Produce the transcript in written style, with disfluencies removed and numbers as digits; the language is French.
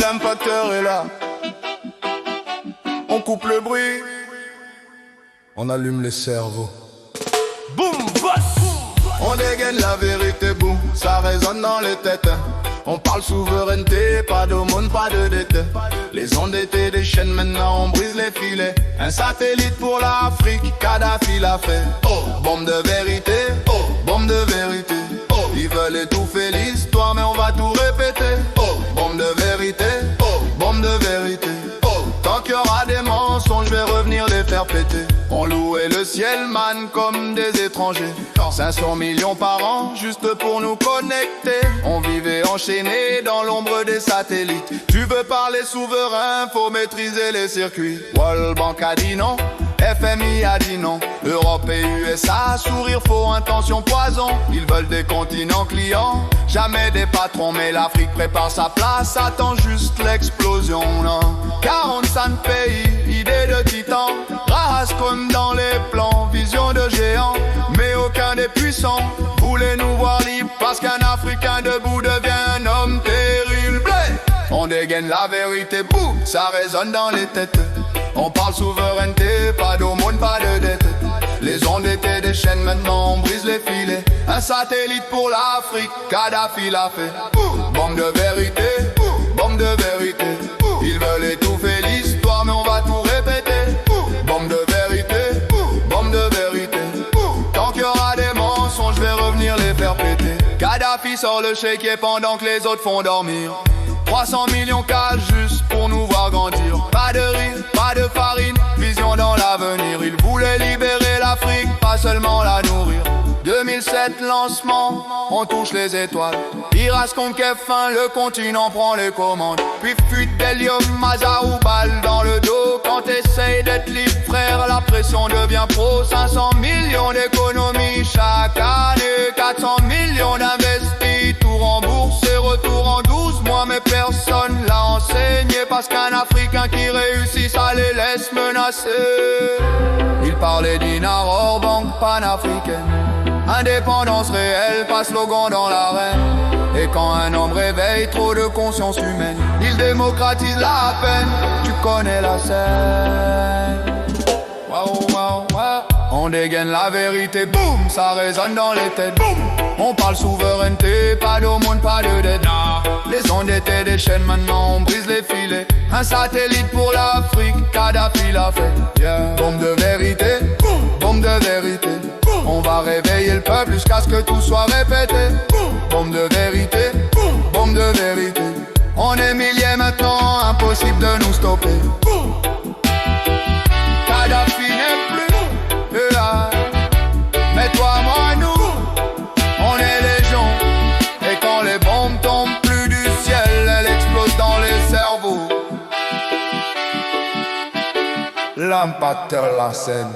L'impacteur est là. On coupe le bruit. On allume les cerveaux. Boum, boss. On dégaine la vérité, boum. Ça résonne dans les têtes. On parle souveraineté, pas d'aumône, pas de dette. Les ondes étaient des chaînes, maintenant on brise les filets. Un satellite pour l'Afrique, Kadhafi l'a fait. Oh, bombe de vérité, oh, bombe de vérité. Oh, ils veulent étouffer l'histoire, mais on va tout répéter. Oh, bombe de vérité, oh, bombe de vérité. Oh, tant qu'il y aura des mensonges, je vais revenir les faire péter. On louait le ciel, man, comme des étrangers. 500 millions par an, juste pour nous connecter. On vivait enchaîné dans l'ombre des satellites. Tu veux parler souverain, faut maîtriser les circuits. World Bank a dit non, FMI a dit non. Europe et USA, sourire faux, intention poison. Ils veulent des continents clients, jamais des patrons. Mais l'Afrique prépare sa place, attend juste l'explosion. 45 pays, idée de titan. Race comme dans les plans, vision de géant. Mais aucun des puissants voulait nous voir libres, parce qu'un Africain debout devient un homme terrible. On dégaine la vérité, boum, ça résonne dans les têtes. On parle souveraineté, pas d'aumône, pas de dette. Les ondes étaient des chaînes, maintenant on brise les filets. Un satellite pour l'Afrique, Kadhafi l'a fait. Bombe de vérité, bombe de vérité. Ils veulent étouffer l'histoire, mais on va tout répéter. Bombe de vérité, bombe de vérité. Tant qu'il y aura des mensonges, je vais revenir les faire péter. Kadhafi sort le chéquier pendant que les autres font dormir. 300 millions cash juste pour nous voir grandir. Pas de riz, pas de farine, vision dans l'avenir. Ils voulaient libérer l'Afrique, pas seulement la nourrir. 2007 lancement, on touche les étoiles. Iras contre Kef1, le continent prend les commandes. Puis fuite d'hélium, Mazarou, balle dans le dos. Quand t'essayes d'être libre frère, la pression devient pro. 500 millions d'économies chaque année. 400 millions d'investis, tout remboursé, retour en 12 mois. Mais personne l'a enseigné, parce qu'un Africain qui réussit, ça les laisse menacer. Il parlait d'Inar hors banque panafricaine. Indépendance réelle, pas slogan dans l'arène. Et quand un homme réveille trop de conscience humaine, il démocratise la peine, tu connais la scène. Wow, wow, wow. On dégaine la vérité, boum, ça résonne dans les têtes, boum. On parle souveraineté, pas d'aumône, pas de dette. Les ondes étaient des chaînes, maintenant on brise les filets. Un satellite pour l'Afrique, Kadhafi l'a fait. Yeah. Bombe de vérité, bombe de vérité. On va réveiller le peuple jusqu'à ce que tout soit répété. Bombe de vérité, bombe de vérité. On est milliers maintenant, impossible de nous stopper. Kadhafi n'est plus là. Mais toi, moi, nous, on est légion. Et quand les bombes tombent plus du ciel, elles explosent dans les cerveaux. L'impacteur la scène.